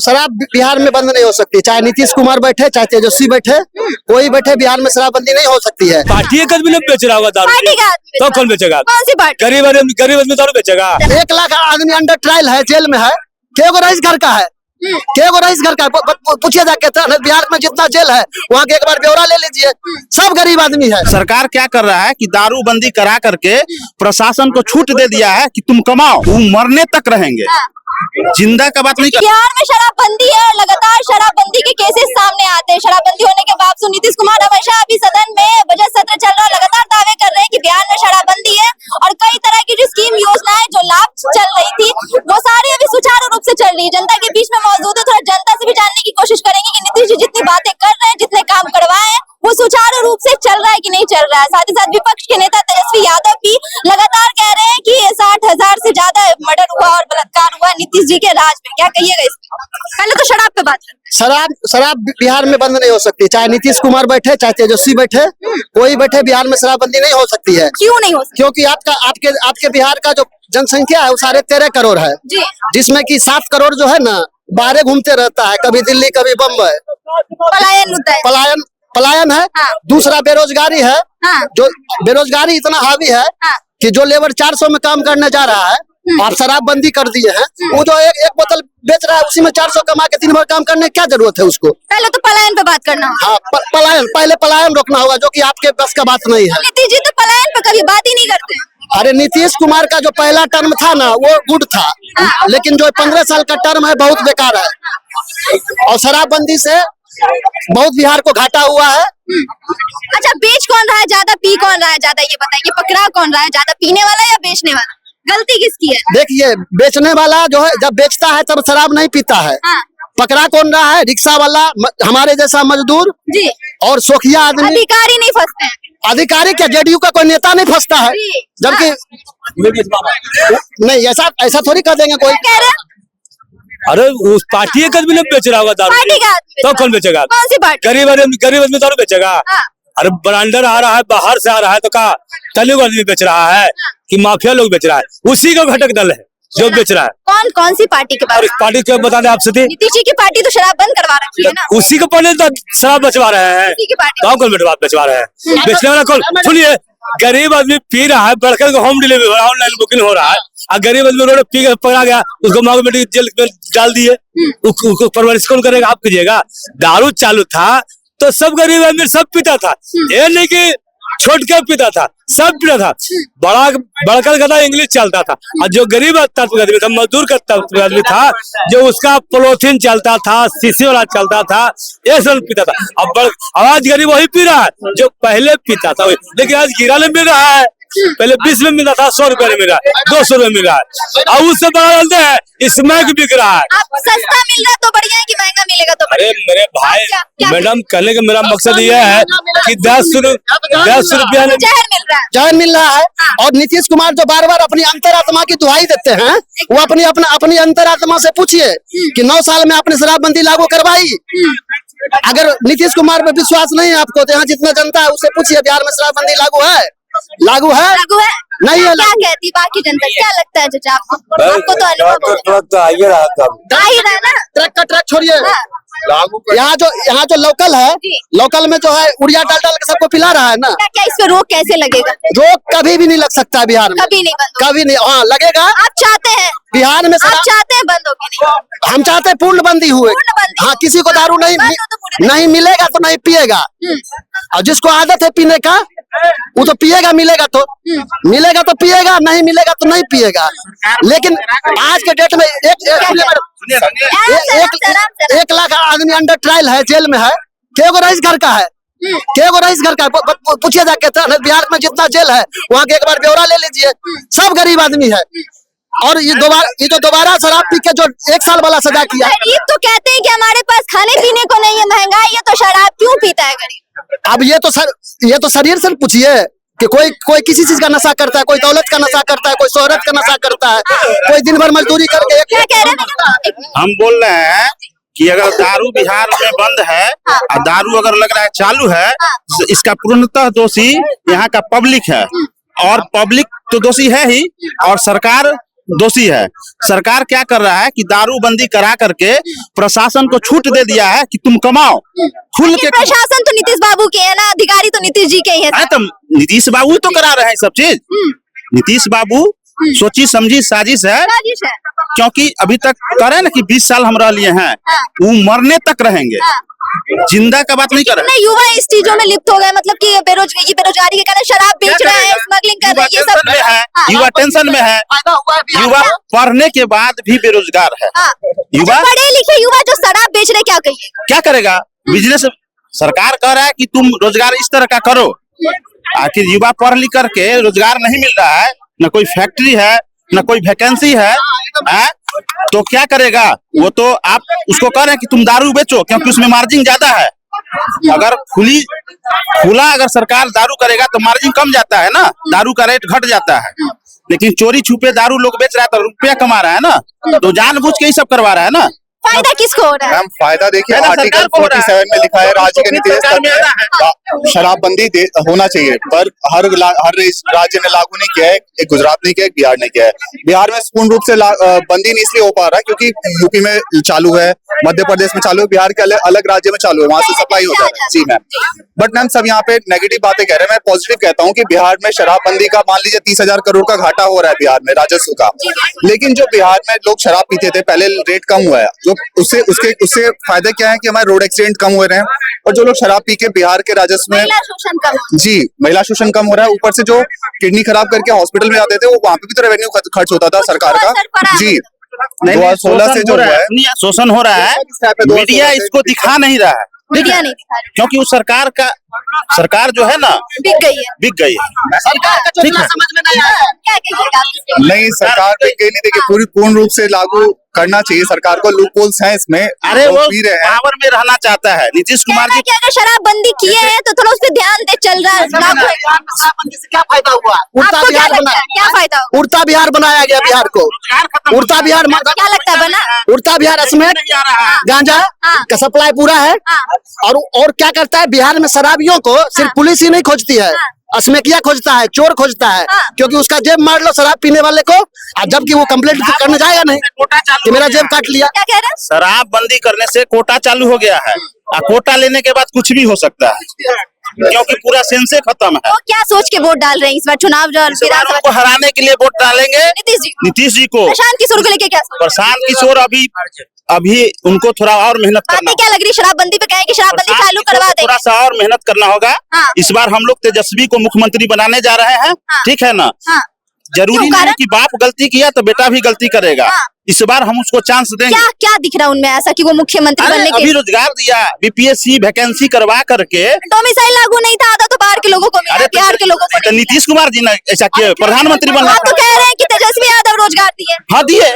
शराब बिहार में बंद नहीं हो सकती, चाहे नीतीश कुमार बैठे चाहे तेजस्वी बैठे, कोई बैठे, बिहार में शराबबंदी नहीं हो सकती है। पार्टी का भी लोग बेच रहा होगा दारू, पार्टी का आदमी तो कौन बेचेगा? कौन सी पार्टी? गरीब आदमी दारू बेचेगा। 1 लाख आदमी अंडर ट्रायल है, जेल में है। केगो रईस घर का है, केगो रईस घर का पूछिए जाके, बिहार में जितना जेल है वहाँ के एक बार ब्यौरा ले लीजिए, सब गरीब आदमी है। सरकार क्या कर रहा है कि दारू बंदी करा करके प्रशासन को छूट दे दिया है कि तुम कमाओ, वो मरने तक रहेंगे, जिंदा का बात नहीं कर। बिहार में शराबबंदी है, लगातार शराबबंदी के केसेस सामने आते हैं। शराबबंदी होने के बावजूद नीतीश कुमार हमेशा अभी सदन में बजट सत्र चल रहा है, लगातार दावे कर रहे हैं कि बिहार में शराबबंदी है और कई तरह की जो स्कीम योजनाएं जो लाभ चल रही थी वो सारी अभी सुचारू रूप से चल रही है। जनता के बीच में मौजूद है, थोड़ा जनता से भी जानने की कोशिश करेंगे कि नीतीश जी जितनी बातें कर रहे हैं, जितने काम करवाए हैं, वो सुचारू रूप से चल रहा है कि नहीं चल रहा है। साथ ही साथ विपक्ष के नेता तेजस्वी यादव भी लगातार कह रहे हैं कि 60,000 से ज्यादा मर्डर हुआ और बलात्कार हुआ नीतीश जी के राज में। क्या कहिएगा इस पे? पहले तो शराब पे बात करें। शराब बिहार में बंद नहीं हो सकती, चाहे नीतीश कुमार बैठे चाहे तेजस्वी बैठे, कोई बैठे, बिहार में शराबबंदी नहीं हो सकती है। क्यों नहीं हो सकती? क्योंकि आपके बिहार का जो जनसंख्या है वो 13.5 करोड़ है, जिसमें कि 7 करोड़ जो है ना बाहर घूमते रहता है, कभी दिल्ली कभी बम्बई, पलायन होता है। पलायन है। हाँ। दूसरा बेरोजगारी है। हाँ। जो बेरोजगारी इतना हावी है हाँ। कि जो लेबर 400 में काम करने जा रहा है, आप शराबबंदी कर दिए हैं, वो जो एक बोतल बेच रहा है उसी में 400 कमा के 3 बार काम करने की क्या जरूरत है उसको? पहले तो पलायन पे बात करना होगा। हाँ, पहले पलायन रोकना होगा, जो कि आपके बस का बात नहीं है। नीतीश जी तो पलायन पे कभी बात ही नहीं करते। अरे नीतीश कुमार का जो पहला टर्म था ना वो गुड था, लेकिन जो 15 साल का टर्म है बहुत बेकार है, और शराबबंदी से बहुत बिहार को घाटा हुआ है। अच्छा, बेच कौन रहा है ज्यादा, पी कौन रहा है ज्यादा, ये बताइए। पकड़ा कौन रहा है ज्यादा, पीने वाला या बेचने वाला? गलती किसकी है? देखिए, बेचने वाला जो है जब बेचता है तब शराब नहीं पीता है। हाँ। पकड़ा कौन रहा है? रिक्शा वाला, हमारे जैसा मजदूर जी, और शौकिया आदमी। अधिकारी नहीं फंसते हैं। अधिकारी क्या, जेडीयू का कोई नेता नहीं फंसता है, जबकि नहीं, ऐसा थोड़ी कर देंगे कोई। कह रहे हैं अरे उस पार्टी का भी लोग बेच रहा होगा दारू, पार्टी का आदमी तो कौन बेचेगा? कौन सी पार्टी? गरीब आदमी दारू बेचेगा। हाँ। अरे ब्रांडर आ रहा है, बाहर से आ रहा है, तो क्या तेलुगु आदमी बेच रहा है कि माफिया लोग बेच रहा है? उसी का घटक दल है जो बेच रहा है। कौन सी पार्टी के बारे में? पार्टी क्या बता दें आप सती? नीतीश जी की पार्टी तो शराब बंद करवा रखी है ना। उसी को पहले तो शराब बचवा रहे हैं, उसी की पार्टी। तो कौन बेचवा रहे हैं? बेचने वाला कौन? सुनिए, गरीब आदमी पी रहा है, बढ़कर होम डिलीवरी हो रहा है, ऑनलाइन बुकिंग हो रहा है, और गरीब आदमी रोड पी के पकड़ा गया, उसको मांगो बेटी जेल में डाल दिए, उसको परवरिश कौन करेगा? आप कीजिएगा। दारू चालू था तो सब गरीब आदमी सब पीता था, ये नहीं कि छोट के पीता था, सब पीता था। बढ़कर गधा इंग्लिश चलता था, और जो गरीब आदमी था, मजदूर का आदमी था, जो उसका पोलोथीन चलता था, शीशे वाला चलता था, ये सब पीता था। अब आज गरीब वही पी रहा है जो पहले पीता था, लेकिन आज गिरा में मिल रहा है। पहले 20 में मिलता था, 100 रुपए में मिल रहा है, 200 रुपए मिल रहा है, और उससे बड़ा डालते हैं इसमें बिक रहा है। आप सस्ता मिल रहा है तो बढ़िया है कि महंगा मिलेगा तो बढ़िया? अरे मेरे भाई, मैडम कहने का मेरा मकसद ये है कि 10 रुपया में जहर मिल रहा है। जहर मिल रहा है। और नीतीश कुमार जो बार बार अपनी अंतरात्मा की दुहाई देते हैं, वो अपनी अंतरात्मा से पूछिए कि 9 साल में आपने शराबबंदी लागू करवाई। अगर नीतीश कुमार पे विश्वास नहीं है आपको, तो यहाँ जितना जनता है उससे पूछिए, बिहार में शराबबंदी लागू है? लागू है नहीं है। क्या कहती बाकी जनता? क्या लगता है चाचा आपको? आपको तो अनुभव तो आइए रहा था, आ ही रहा है ना। ट्रक का ट्रक छोड़िए, यहाँ जो लोकल है, लोकल में जो है उड़िया डाल के सबको पिला रहा है ना। क्या इस पे रोक कैसे लगेगा? रोक कभी भी नहीं लग सकता है बिहार में, कभी नहीं बंद, कभी नहीं। हाँ लगेगा। आप चाहते हैं बिहार में आप चाहते हैं बंद हो कि नहीं? हम चाहते हैं पूर्णबंदी हुए। हाँ, किसी को दारू नहीं मिलेगा तो नहीं पिएगा, और जिसको आदत है पीने का वो तो पिएगा, मिलेगा तो पिएगा, नहीं मिलेगा तो नहीं पिएगा। लेकिन आज के डेट में 1 लाख आदमी अंडर ट्रायल है, जेल में है। केगो रईस घर का है, केगो रईस घर का पूछिए जाके, बिहार में जितना जेल है वहाँ के एक बार ब्यौरा ले लीजिए, सब गरीब आदमी है। और ये जो दोबारा शराब पी के जो 1 साल वाला सजा किया। गरीब तो कहते हैं कि हमारे पास खाने पीने को नहीं है, महंगाई है, तो शराब क्यों पीता है गरीब? अब ये तो शरीर से पूछिए कि कोई किसी चीज का नशा करता है, कोई दौलत का नशा करता है, कोई शोहरत का नशा करता है, कोई दिन भर मजदूरी करके। क्या कह रहे हैं? हम बोल रहे हैं कि अगर दारू बिहार में बंद है और दारू अगर लग रहा है चालू है, तो इसका पूर्णतः दोषी यहाँ का पब्लिक है, और पब्लिक तो दोषी है ही, और सरकार दोषी है। सरकार क्या कर रहा है कि दारूबंदी करा करके प्रशासन को छूट दे दिया है कि तुम कमाओ, खुल के कमाओ। प्रशासन तो नीतीश बाबू के है ना, अधिकारी तो नीतीश जी के ही है। अरे तो नीतीश बाबू तो करा रहे हैं सब चीज। नीतीश बाबू सोची समझी साजिश है, साजिश है। क्योंकि अभी तक करे ना कि 20 साल हम रह लिए हैं, वो मरने तक रहेंगे, जिंदा का बात नहीं कर कितने युवा इस चीजों में लिप्त हो गए, मतलब कि बेरोजगारी के कारण शराब बेच रहे हैं, स्मगलिंग कर रहे हैं, ये सब में है। युवा टेंशन में है, युवा पढ़ने के बाद भी बेरोजगार है। युवा पढ़े लिखे युवा जो शराब बेच रहे, क्या कहिए? क्या करेगा? बिजनेस सरकार कह रहा है कि तुम रोजगार इस तरह का करो, आखिर युवा पढ़ लिख करके रोजगार नहीं मिल रहा है, न कोई फैक्ट्री है, न कोई वैकेंसी है, तो क्या करेगा? वो तो आप उसको कह रहे हैं कि तुम दारू बेचो, क्योंकि उसमें मार्जिन ज्यादा है। अगर खुला अगर सरकार दारू करेगा तो मार्जिन कम जाता है ना, दारू का रेट घट जाता है। लेकिन चोरी छुपे दारू लोग बेच रहा है तो रुपया कमा रहा है ना, तो जानबूझ के ही सब करवा रहा है ना। फायदा किसको हो रहा है? मैम फायदा देखिए, फायदा आर्टिकल सरकार को हो रहा है। 47 में लिखा है राज्य के नीति सरकार में आ रहा है। शराबबंदी होना चाहिए, पर हर राज्य ने लागू नहीं किया है। एक गुजरात ने किया है, बिहार ने किया है। बिहार में पूर्ण रूप से बंदी नहीं इसलिए हो पा रहा है क्योंकि यूपी में चालू है, मध्य प्रदेश में चालू है, बिहार के अलग राज्य में चालू है, वहां से सप्लाई होता है। जी मैम, बट मैम सब यहाँ पे नेगेटिव बातें कह रहे हैं। मैं पॉजिटिव कहता हूँ कि बिहार में शराबबंदी का मान लीजिए 30,000 करोड़ का घाटा हो रहा है बिहार में राजस्व का, लेकिन जो बिहार में लोग शराब पीते थे पहले रेट कम हुआ है, जो उससे फायदा क्या है कि हमारे रोड एक्सीडेंट कम हो रहे हैं, और जो लोग शराब पी के बिहार के राजस्व में महिला शोषण कम हो। जी महिला शोषण कम हो रहा है। ऊपर से जो किडनी खराब करके हॉस्पिटल में जाते थे, वो वहां पे भी तो रेवेन्यू खर्च होता था सरकार का। जी 2016 से जो हुआ है शोषण हो रहा है, मीडिया इसको दिखा नहीं रहा है, मीडिया नहीं दिखा रही। क्योंकि उस सरकार जो है ना बिक गई है। बिक गई है। सरकार का ठीक है। समझ में नहीं आया, क्या कहिएगा? नहीं, सरकार पे कहीं नहीं, देखिए पूर्ण रूप से लागू करना चाहिए सरकार को। लूपहोल्स हैं इसमें, अरे वो पी रहे हैं। पावर में रहना चाहता है नीतीश कुमार जी। कि अगर शराबबंदी किए हैं तो थोड़ा उस पर ध्यान दे, चल रहा है लागू है। शराबबंदी से क्या फायदा हुआ? उड़ता आपको क्या बिहार लगता बना, है, क्या फायदा होगा? उड़ता बिहार बनाया गया बिहार को। उड़ता बिहार क्या लगता है बना? उड़ता बिहार इसमें गांजा का सप्लाई पूरा है। और क्या करता है बिहार में? शराबियों को सिर्फ पुलिस ही नहीं खोजती है, असमेकिया खोजता है, चोर खोजता है, क्योंकि उसका जेब मार लो शराब पीने वाले को, जबकि वो कंप्लेंट करने जाएगा नहीं कि मेरा जेब काट लिया। क्या कह रहे हैं? शराब बंदी करने से कोटा चालू हो गया है, और कोटा लेने के बाद कुछ भी हो सकता है, क्योंकि पूरा सेंसे खत्म है। तो क्या सोच के वोट डाल रहे हैं इस बार चुनाव जो इस बार उनको हराने के लिए वोट डालेंगे नीतीश जी को। प्रशांत किशोर को लेके क्या सोच? प्रशांत किशोर अभी उनको थोड़ा और मेहनत करना बातें क्या लग रही? शराबबंदी पे कहें कि शराबबंदी चालू करवा देंगे। थोड़ा सा और मेहनत करना होगा। हाँ। इस बार हम लोग तेजस्वी को मुख्यमंत्री बनाने जा रहे हैं। हाँ। ठीक है ना? हाँ। जरूरी क्यों नहीं है कारण? कि बाप गलती किया तो बेटा भी गलती करेगा। हाँ। इस बार हम उसको चांस देंगे। क्या क्या दिख रहा है उनमें ऐसा कि वो मुख्यमंत्री अरे बनने के? अभी रोजगार दिया, बीपीएससी वैकेंसी करवा करके। डोमिसाइल लागू नहीं था, आधा तो बाहर के लोगों को मिला, अरे बिहार के लोगों को तो नहीं मिला। नीतीश कुमार जी ने ऐसा किया, प्रधानमंत्री बनना आप तो कह रहे हैं कि तेजस्वी यादव रोजगार दिए। हाँ दिए।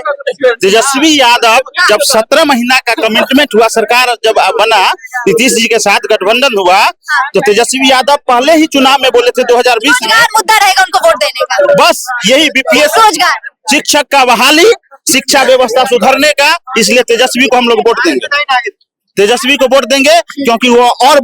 तेजस्वी यादव जब 17 महीना का कमिटमेंट हुआ, सरकार जब बना, नीतीश जी के साथ गठबंधन हुआ, तो तेजस्वी यादव पहले ही चुनाव में बोले थे 2020 में रोजगार मुद्दा रहेगा उनको वोट देने का। बस यही बीपीएस रोजगार, शिक्षक का बहाली, शिक्षा व्यवस्था सुधरने का, इसलिए तेजस्वी को हम लोग वोट देंगे। तेजस्वी को वोट देंगे क्योंकि वो और